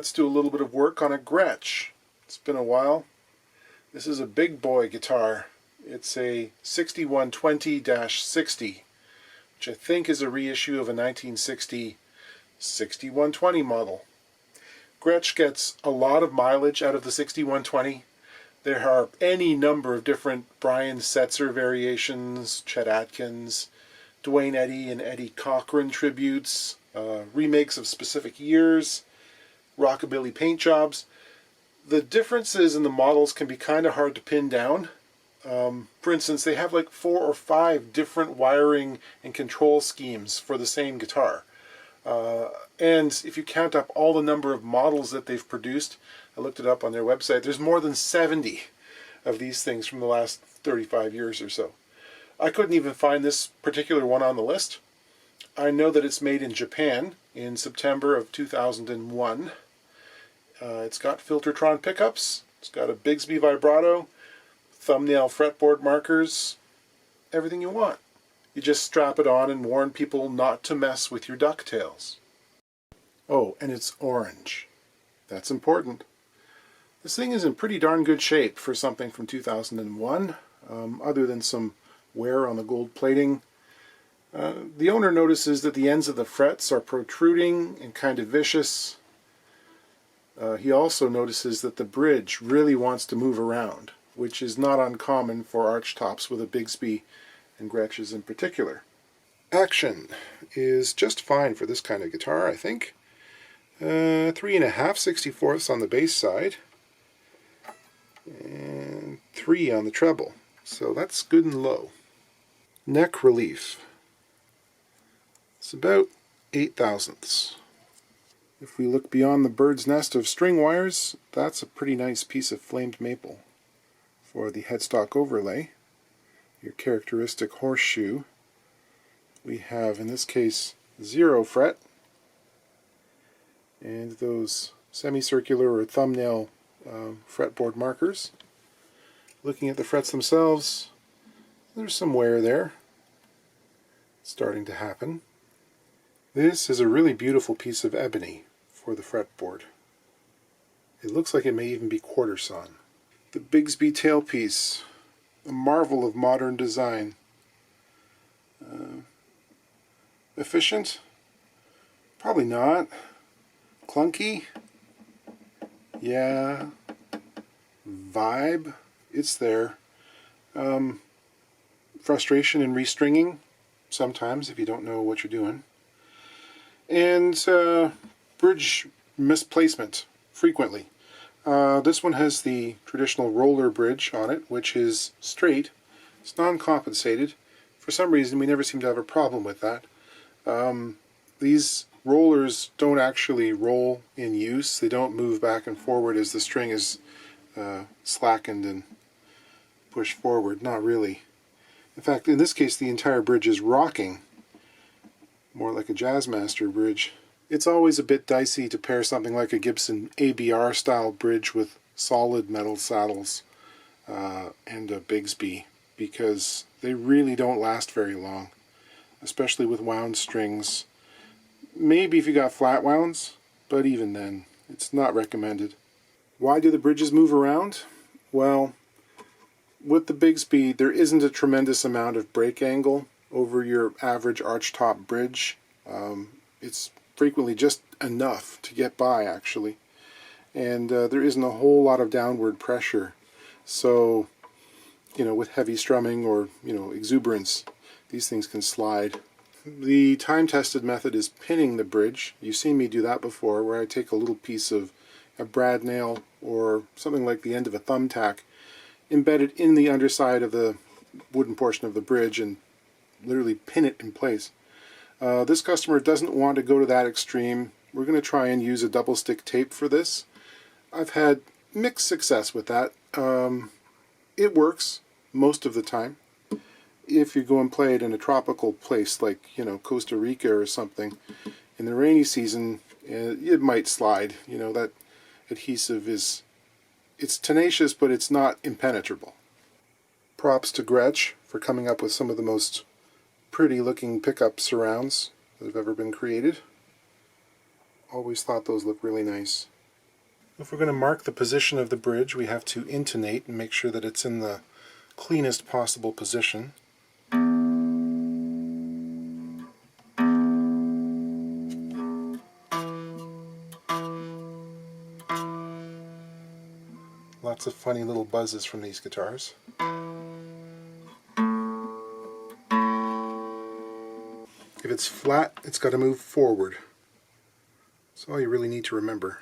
let's do a little bit of work on a Gretsch. It's been a while. This is a big boy guitar. It's a 6120-60, which I think is a reissue of a 1960 6120 model. Gretsch gets a lot of mileage out of the 6120. There are any number of different Brian Setzer variations, Chet Atkins, Duane Eddy and Eddie Cochran tributes, remakes of specific years, rockabilly paint jobs. The differences in the models can be kind of hard to pin down. For instance, they have like 4 or 5 different wiring and control schemes for the same guitar. And if you count up all the number of models that they've produced, I looked it up on their website, there's more than 70 of these things from the last 35 years or so. I couldn't even find this particular one on the list. I know that it's made in Japan in September of 2001. It's got Filtertron pickups, it's got a Bigsby vibrato, thumbnail fretboard markers, everything you want. You just strap it on and warn people not to mess with your ducktails. Oh, and it's orange. That's important. This thing is in pretty darn good shape for something from 2001, other than some wear on the gold plating. The owner notices that the ends of the frets are protruding and kind of vicious. He also notices that the bridge really wants to move around, which is not uncommon for arch tops with a Bigsby and Gretsch's in particular. Action is just fine for this kind of guitar, I think. 3.5 64ths on the bass side, and 3 on the treble, so that's good and low. Neck relief. It's about 8 thousandths. If we look beyond the bird's nest of string wires, that's a pretty nice piece of flamed maple. For the headstock overlay, your characteristic horseshoe, we have in this case 0 fret, and those semicircular or thumbnail fretboard markers. Looking at the frets themselves, there's some wear there. It's starting to happen. This is a really beautiful piece of ebony for the fretboard. It looks like it may even be quarter sawn. The Bigsby tailpiece, a marvel of modern design. Efficient? Probably not. Clunky? Yeah. Vibe? It's there. Frustration in restringing? Sometimes, if you don't know what you're doing. And bridge misplacement, frequently. This one has the traditional roller bridge on it, which is straight. It's non-compensated. For some reason, we never seem to have a problem with that. These rollers don't actually roll in use. They don't move back and forward as the string is slackened and pushed forward. Not really. In fact, in this case, the entire bridge is rocking. More like a Jazzmaster bridge. It's always a bit dicey to pair something like a Gibson ABR style bridge with solid metal saddles and a Bigsby, because they really don't last very long, especially with wound strings. Maybe if you got flat wounds, but even then, it's not recommended. Why do the bridges move around? Well, with the Bigsby, there isn't a tremendous amount of break angle over your average archtop bridge. It's frequently just enough to get by, actually. And there isn't a whole lot of downward pressure. So, with heavy strumming or, exuberance, these things can slide. The time-tested method is pinning the bridge. You've seen me do that before, where I take a little piece of a brad nail or something like the end of a thumbtack, embed it in the underside of the wooden portion of the bridge, and literally pin it in place. This customer doesn't want to go to that extreme. We're going to try and use a double stick tape for this. I've had mixed success with that. It works most of the time. If you go and play it in a tropical place like, Costa Rica or something, in the rainy season, it might slide. That adhesive it's tenacious, but it's not impenetrable. Props to Gretsch for coming up with some of the most pretty looking pickup surrounds that have ever been created. Always thought those look really nice. If we're going to mark the position of the bridge, we have to intonate and make sure that it's in the cleanest possible position. Lots of funny little buzzes from these guitars. If it's flat, it's got to move forward. That's all you really need to remember.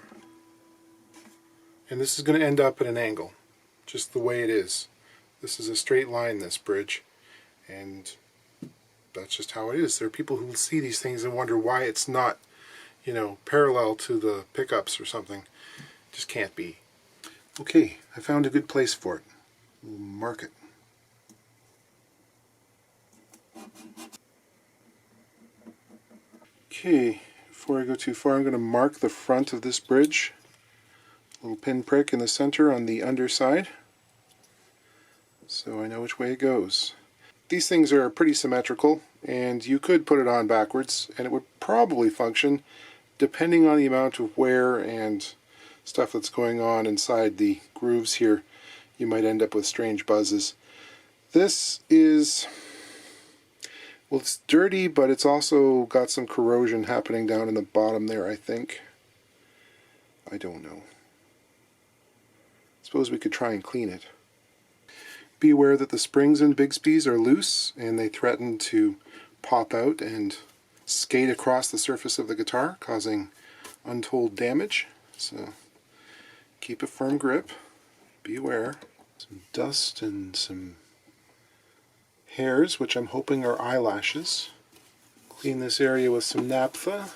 And this is going to end up at an angle, just the way it is. This is a straight line, this bridge, and that's just how it is. There are people who see these things and wonder why it's not, you know, parallel to the pickups or something. It just can't be. Okay, I found a good place for it. We'll mark it. Okay, before I go too far, I'm going to mark the front of this bridge. A little pinprick in the center on the underside, so I know which way it goes. These things are pretty symmetrical, and you could put it on backwards, and it would probably function, depending on the amount of wear and stuff that's going on inside the grooves here. You might end up with strange buzzes. This is, well, it's dirty, but it's also got some corrosion happening down in the bottom there, I think. I don't know. Suppose we could try and clean it. Be aware that the springs in Bigsby's are loose and they threaten to pop out and skate across the surface of the guitar, causing untold damage. So keep a firm grip. Be aware. Some dust and some hairs, which I'm hoping are eyelashes. Clean this area with some naphtha.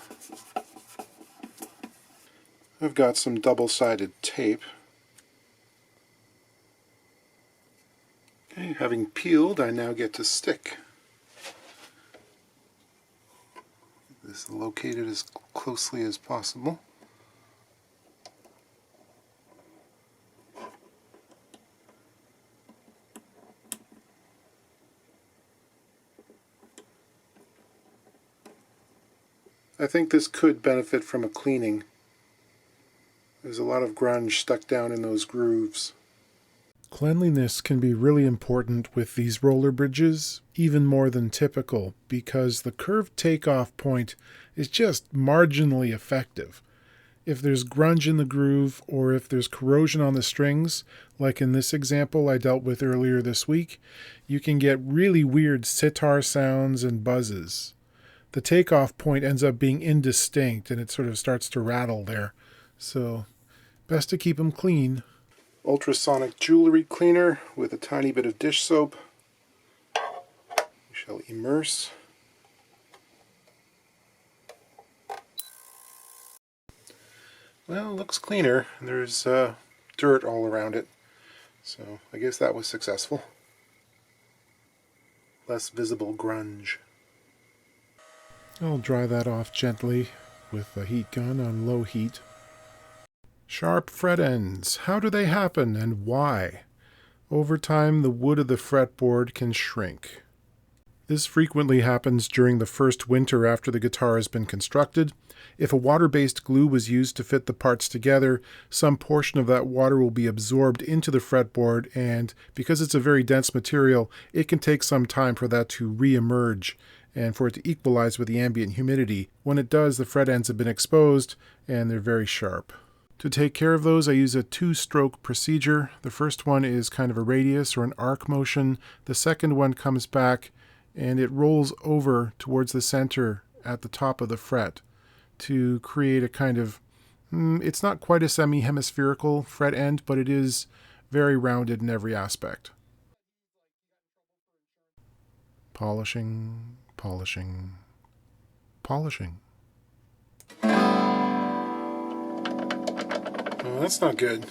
I've got some double-sided tape. Okay, having peeled, I now get to stick. This is located as closely as possible. I think this could benefit from a cleaning. There's a lot of grunge stuck down in those grooves. Cleanliness can be really important with these roller bridges, even more than typical, because the curved takeoff point is just marginally effective. If there's grunge in the groove, or if there's corrosion on the strings, like in this example I dealt with earlier this week, you can get really weird sitar sounds and buzzes. The takeoff point ends up being indistinct, and it sort of starts to rattle there. So, best to keep them clean. Ultrasonic jewelry cleaner with a tiny bit of dish soap. We shall immerse. Well, it looks cleaner. There's dirt all around it, so I guess that was successful. Less visible grunge. I'll dry that off gently with a heat gun on low heat. Sharp fret ends. How do they happen and why? Over time, the wood of the fretboard can shrink. This frequently happens during the first winter after the guitar has been constructed. If a water-based glue was used to fit the parts together, some portion of that water will be absorbed into the fretboard, and because it's a very dense material, it can take some time for that to re-emerge and for it to equalize with the ambient humidity. When it does, the fret ends have been exposed and they're very sharp. To take care of those, I use a two-stroke procedure. The first one is kind of a radius or an arc motion. The second one comes back and it rolls over towards the center at the top of the fret to create a kind of, it's not quite a semi-hemispherical fret end, but it is very rounded in every aspect. Polishing, polishing, polishing. Oh, that's not good.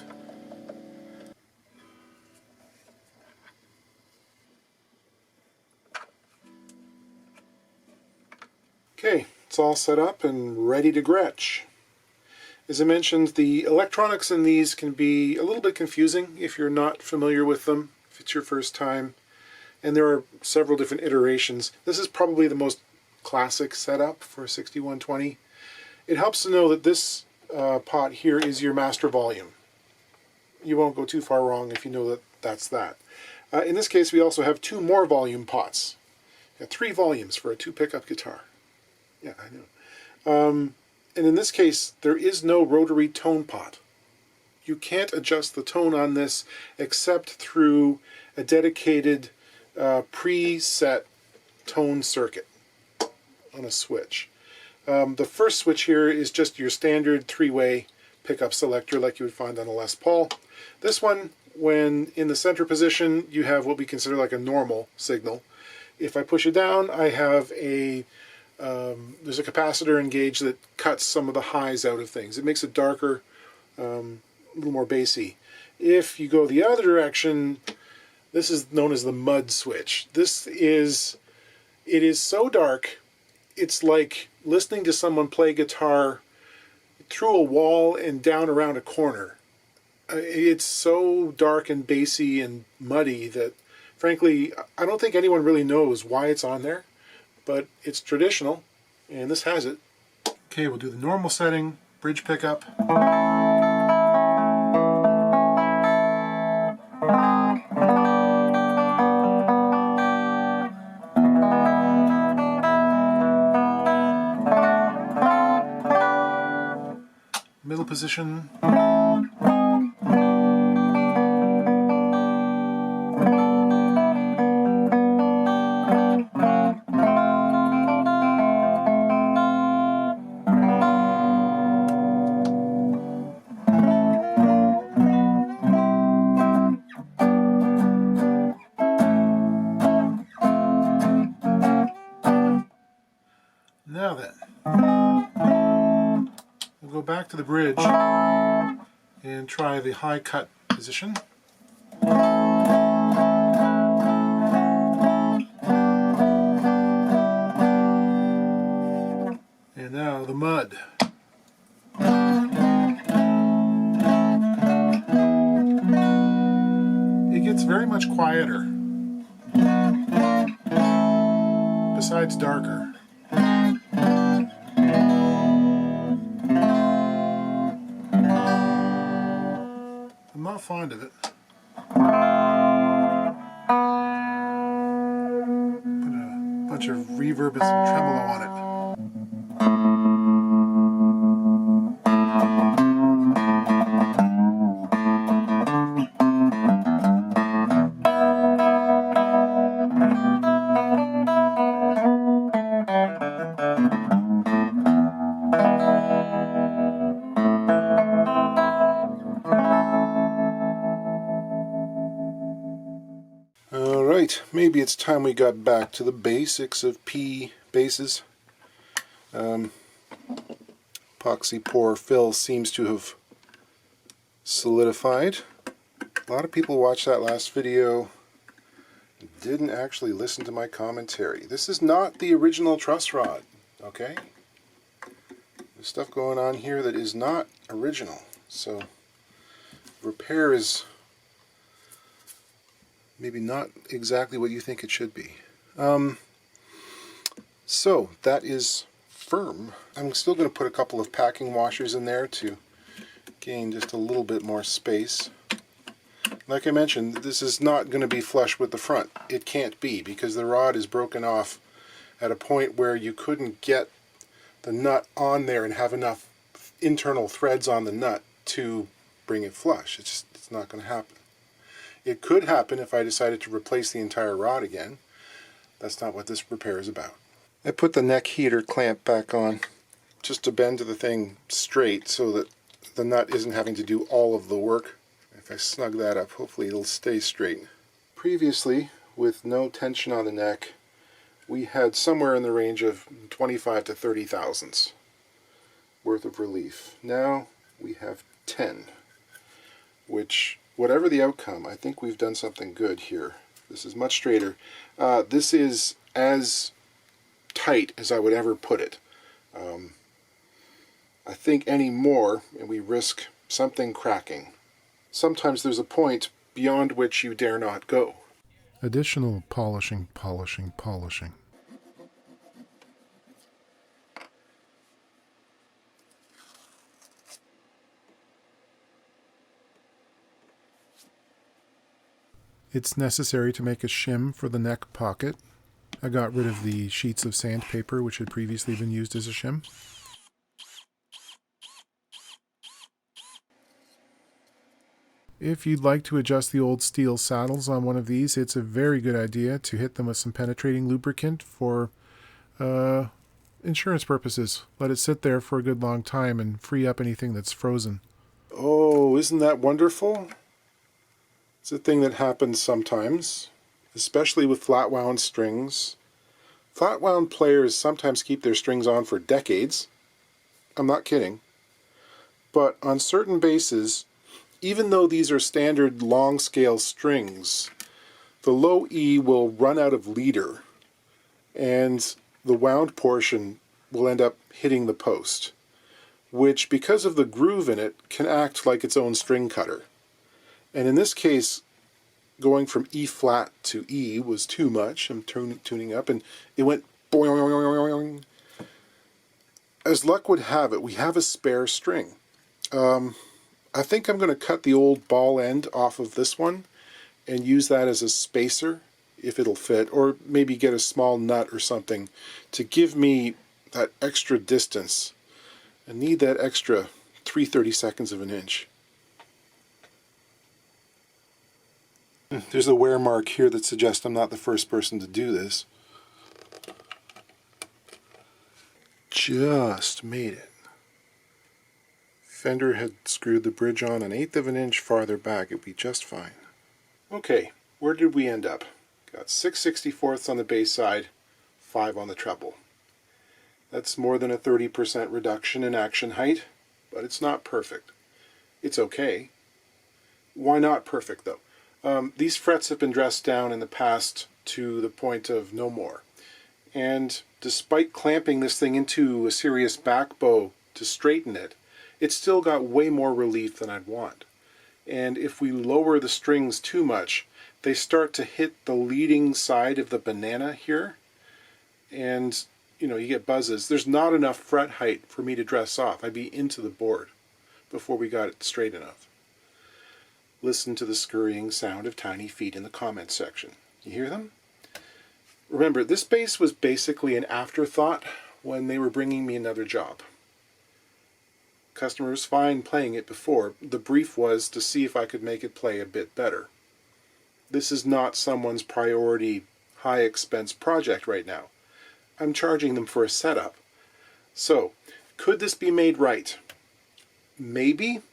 Okay, it's all set up and ready to Gretsch. As I mentioned, the electronics in these can be a little bit confusing if you're not familiar with them, if it's your first time. And there are several different iterations. This is probably the most classic setup for 6120. It helps to know that this pot here is your master volume. You won't go too far wrong if you know that that's that. In this case, we also have 2 more volume pots. 3 volumes for a 2 pickup guitar. Yeah, I know. And in this case, there is no rotary tone pot. You can't adjust the tone on this except through a dedicated preset tone circuit on a switch. The first switch here is just your standard 3-way pickup selector like you would find on a Les Paul. This one, when in the center position, you have what we consider like a normal signal. If I push it down, I have there's a capacitor engaged that cuts some of the highs out of things. It makes it darker, a little more bassy. If you go the other direction, this is known as the mud switch. It is so dark, it's like listening to someone play guitar through a wall and down around a corner. It's so dark and bassy and muddy that, frankly, I don't think anyone really knows why it's on there, but it's traditional, and this has it. Okay, we'll do the normal setting, bridge pickup. Middle position. Now then, we'll go back to the bridge and try the high cut position. And now the mud. It gets very much quieter, besides darker. I'm not fond of it. Put a bunch of reverb and some tremolo on it. Alright, maybe it's time we got back to the basics of P basses. Epoxy pour fill seems to have solidified. A lot of people watched that last video and didn't actually listen to my commentary. This is not the original truss rod, okay? There's stuff going on here that is not original, so repair is maybe not exactly what you think it should be. So that is firm. I'm still going to put a couple of packing washers in there to gain just a little bit more space. Like I mentioned, this is not going to be flush with the front. It can't be, because the rod is broken off at a point where you couldn't get the nut on there and have enough internal threads on the nut to bring it flush. It's not going to happen. It could happen if I decided to replace the entire rod again. That's not what this repair is about. I put the neck heater clamp back on just to bend the thing straight so that the nut isn't having to do all of the work. If I snug that up, hopefully it'll stay straight. Previously, with no tension on the neck, we had somewhere in the range of 25 to 30 thousandths worth of relief. Now we have 10, which, whatever the outcome, I think we've done something good here. This is much straighter. This is as tight as I would ever put it. I think any more and we risk something cracking. Sometimes there's a point beyond which you dare not go. Additional polishing, polishing, polishing. It's necessary to make a shim for the neck pocket. I got rid of the sheets of sandpaper which had previously been used as a shim. If you'd like to adjust the old steel saddles on one of these, it's a very good idea to hit them with some penetrating lubricant for insurance purposes. Let it sit there for a good long time and free up anything that's frozen. Oh, isn't that wonderful? It's a thing that happens sometimes, especially with flat wound strings. Flat wound players sometimes keep their strings on for decades. I'm not kidding. But on certain basses, even though these are standard long scale strings, the low E will run out of leader and the wound portion will end up hitting the post, which, because of the groove in it, can act like its own string cutter. And in this case, going from E flat to E was too much. I'm tuning up, and it went boing. As luck would have it, we have a spare string. I think I'm going to cut the old ball end off of this one and use that as a spacer, if it'll fit, or maybe get a small nut or something to give me that extra distance. I need that extra 3/32 of an inch. There's a wear mark here that suggests I'm not the first person to do this. Just made it. Fender had screwed the bridge on an 1/8 of an inch farther back. It'd be just fine. Okay, where did we end up? Got 6/64 on the bass side, 5 on the treble. That's more than a 30% reduction in action height, but it's not perfect. It's okay. Why not perfect, though? These frets have been dressed down in the past to the point of no more. And despite clamping this thing into a serious back bow to straighten it, it's still got way more relief than I'd want. And if we lower the strings too much, they start to hit the leading side of the banana here, and you get buzzes. There's not enough fret height for me to dress off. I'd be into the board before we got it straight enough. Listen to the scurrying sound of tiny feet in the comments section. You hear them? Remember, this bass was basically an afterthought when they were bringing me another job. Customer was fine playing it before. The brief was to see if I could make it play a bit better. This is not someone's priority, high-expense project right now. I'm charging them for a setup. So, could this be made right? Maybe.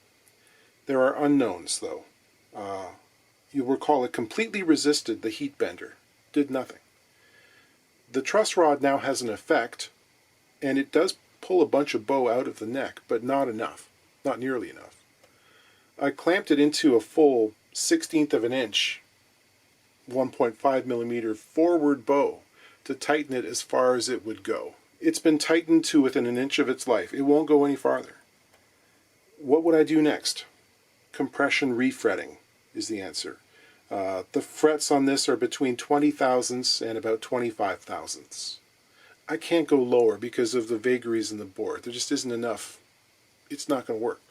There are unknowns, though. You'll recall it completely resisted the heat bender. Did nothing. The truss rod now has an effect, and it does pull a bunch of bow out of the neck, but not enough. Not nearly enough. I clamped it into a full 1/16 of an inch, 1.5 millimeter forward bow to tighten it as far as it would go. It's been tightened to within an inch of its life. It won't go any farther. What would I do next? Compression refretting is the answer. The frets on this are between 20 thousandths and about 25 thousandths. I can't go lower because of the vagaries in the board. There just isn't enough. It's not going to work.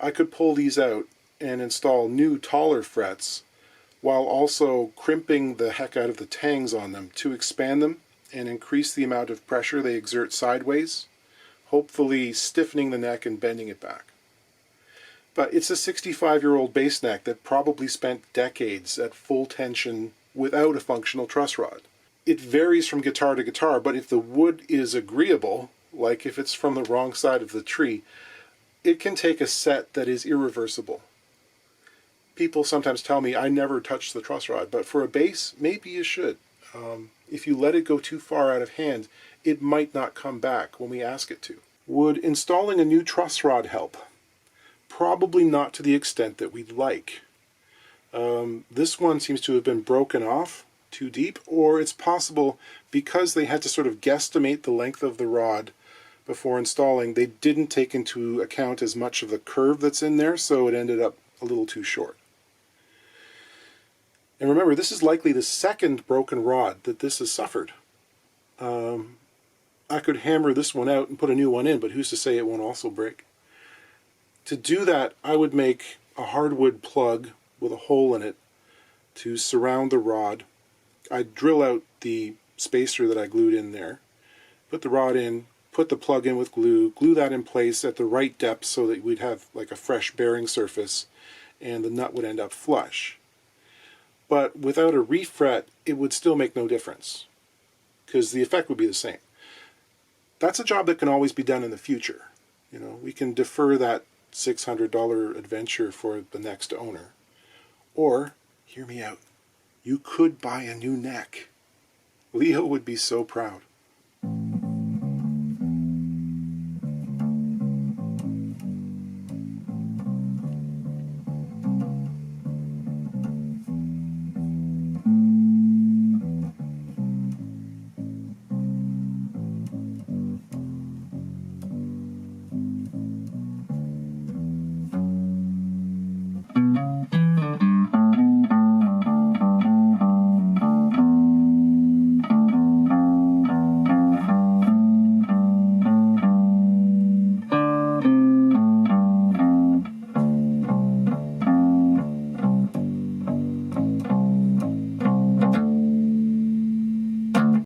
I could pull these out and install new taller frets while also crimping the heck out of the tangs on them to expand them and increase the amount of pressure they exert sideways, hopefully stiffening the neck and bending it back. But it's a 65-year-old bass neck that probably spent decades at full tension without a functional truss rod. It varies from guitar to guitar, but if the wood is agreeable, like if it's from the wrong side of the tree, it can take a set that is irreversible. People sometimes tell me I never touch the truss rod, but for a bass, maybe you should. If you let it go too far out of hand, it might not come back when we ask it to. Would installing a new truss rod help? Probably not to the extent that we'd like. This one seems to have been broken off too deep, or it's possible because they had to sort of guesstimate the length of the rod before installing, they didn't take into account as much of the curve that's in there, so it ended up a little too short. And remember, this is likely the second broken rod that this has suffered. I could hammer this one out and put a new one in, but who's to say it won't also break? To do that, I would make a hardwood plug with a hole in it to surround the rod. I'd drill out the spacer that I glued in there, put the rod in, put the plug in with glue, glue that in place at the right depth so that we'd have like a fresh bearing surface and the nut would end up flush. But without a refret, it would still make no difference because the effect would be the same. That's a job that can always be done in the future. You know, we can defer that $600 adventure for the next owner. Or, hear me out, you could buy a new neck. Leo would be so proud.